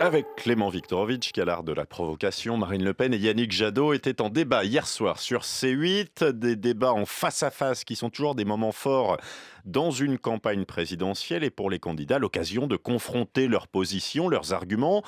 Avec Clément Viktorovitch, qui a l'art de la provocation, Marine Le Pen et Yannick Jadot étaient en débat hier soir sur C8, des débats en face à face qui sont toujours des moments forts dans une campagne présidentielle et pour les candidats, l'occasion de confronter leurs positions, leurs arguments.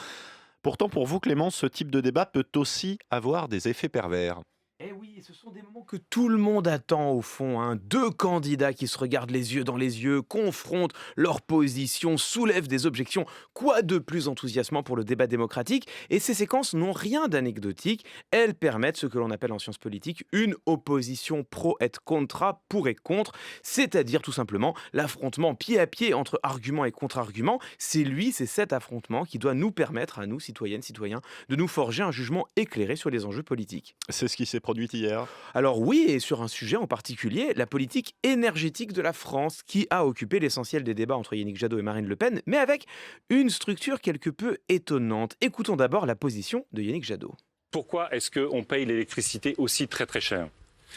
Pourtant, pour vous, Clément, ce type de débat peut aussi avoir des effets pervers. Eh oui, ce sont des moments que tout le monde attend au fond, hein. Deux candidats qui se regardent les yeux dans les yeux, confrontent leurs positions, soulèvent des objections. Quoi de plus enthousiasmant pour le débat démocratique? Et ces séquences n'ont rien d'anecdotique. Elles permettent ce que l'on appelle en sciences politiques une opposition pro et contra, pour et contre, c'est-à-dire tout simplement l'affrontement pied à pied entre arguments et contre-arguments. C'est cet affrontement qui doit nous permettre, à nous, citoyennes, citoyens, de nous forger un jugement éclairé sur les enjeux politiques. C'est ce qui s'est produit hier. Alors oui, et sur un sujet en particulier, la politique énergétique de la France, qui a occupé l'essentiel des débats entre Yannick Jadot et Marine Le Pen, mais avec une structure quelque peu étonnante. Écoutons d'abord la position de Yannick Jadot. Pourquoi est-ce qu'on paye l'électricité aussi très très cher?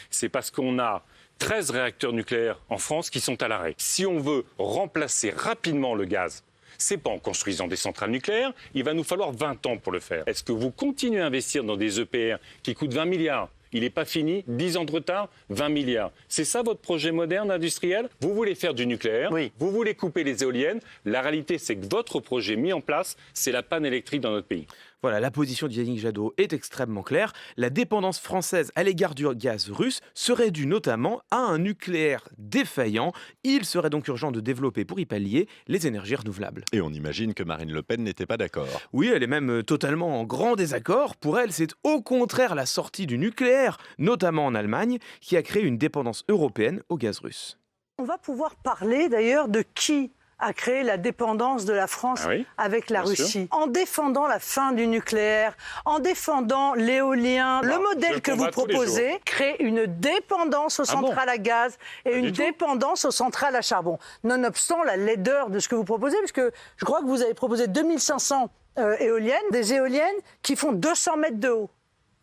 C'est parce qu'on a 13 réacteurs nucléaires en France qui sont à l'arrêt. Si on veut remplacer rapidement le gaz, c'est pas en construisant des centrales nucléaires, il va nous falloir 20 ans pour le faire. Est-ce que vous continuez à investir dans des EPR qui coûtent 20 milliards? Il n'est pas fini, 10 ans de retard, 20 milliards. C'est ça votre projet moderne industriel? Vous voulez faire du nucléaire, Oui. vous voulez couper les éoliennes. La réalité, c'est que votre projet mis en place, c'est la panne électrique dans notre pays. Voilà, la position de Yannick Jadot est extrêmement claire. La dépendance française à l'égard du gaz russe serait due notamment à un nucléaire défaillant. Il serait donc urgent de développer pour y pallier les énergies renouvelables. Et on imagine que Marine Le Pen n'était pas d'accord. Oui, elle est même totalement en grand désaccord. Pour elle, c'est au contraire la sortie du nucléaire, notamment en Allemagne, qui a créé une dépendance européenne au gaz russe. On va pouvoir parler d'ailleurs de qui a créé la dépendance de la France Ah oui, avec la bien sûr. Russie. En défendant la fin du nucléaire, en défendant l'éolien, le je modèle que vous combats tous les proposez crée une dépendance aux Ah bon? centrales à gaz et Pas une du tout. dépendance aux centrales à charbon. Nonobstant la laideur de ce que vous proposez, parce que je crois que vous avez proposé 2500 éoliennes, des éoliennes qui font 200 mètres de haut.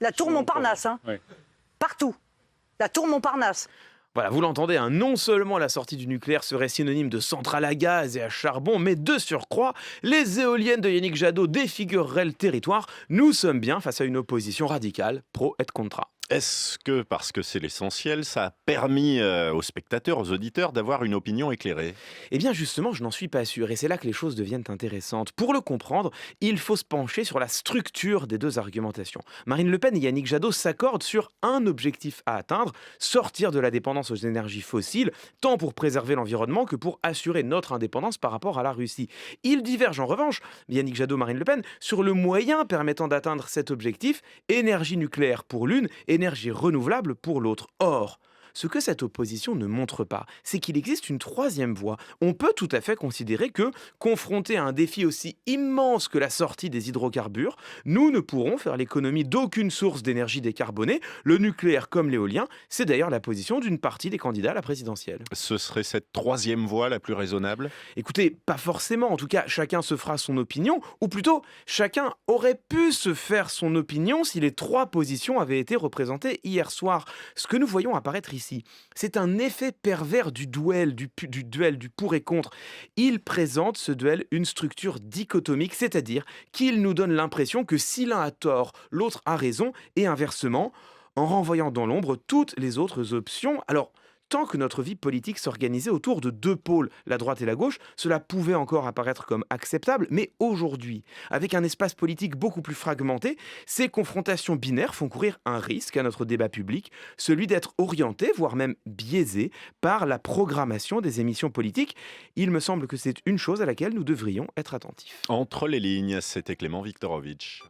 La tour Montparnasse, hein, Ouais. partout. La tour Montparnasse. Voilà, vous l'entendez, hein, non seulement la sortie du nucléaire serait synonyme de centrale à gaz et à charbon, mais de surcroît, les éoliennes de Yannick Jadot défigureraient le territoire. Nous sommes bien face à une opposition radicale, pro et contra. Est-ce que, parce que c'est l'essentiel, ça a permis aux spectateurs, aux auditeurs d'avoir une opinion éclairée? Eh bien justement, je n'en suis pas sûr, et c'est là que les choses deviennent intéressantes. Pour le comprendre, il faut se pencher sur la structure des deux argumentations. Marine Le Pen et Yannick Jadot s'accordent sur un objectif à atteindre, sortir de la dépendance aux énergies fossiles, tant pour préserver l'environnement que pour assurer notre indépendance par rapport à la Russie. Ils divergent en revanche, Yannick Jadot, Marine Le Pen, sur le moyen permettant d'atteindre cet objectif, énergie nucléaire pour l'une, énergie renouvelable pour l'autre. Or, ce que cette opposition ne montre pas, c'est qu'il existe une troisième voie. On peut tout à fait considérer que, confronté à un défi aussi immense que la sortie des hydrocarbures, nous ne pourrons faire l'économie d'aucune source d'énergie décarbonée, le nucléaire comme l'éolien. C'est d'ailleurs la position d'une partie des candidats à la présidentielle. Ce serait cette troisième voie la plus raisonnable? Écoutez, pas forcément, en tout cas, chacun se fera son opinion, ou plutôt, chacun aurait pu se faire son opinion si les trois positions avaient été représentées hier soir. Ce que nous voyons apparaître ici, c'est un effet pervers du duel, du pour et contre. Il présente, ce duel, une structure dichotomique, c'est-à-dire qu'il nous donne l'impression que si l'un a tort, l'autre a raison, et inversement, en renvoyant dans l'ombre toutes les autres options. Alors, tant que notre vie politique s'organisait autour de deux pôles, la droite et la gauche, cela pouvait encore apparaître comme acceptable, mais aujourd'hui, avec un espace politique beaucoup plus fragmenté, ces confrontations binaires font courir un risque à notre débat public, celui d'être orienté, voire même biaisé, par la programmation des émissions politiques. Il me semble que c'est une chose à laquelle nous devrions être attentifs. Entre les lignes, c'était Clément Viktorovitch.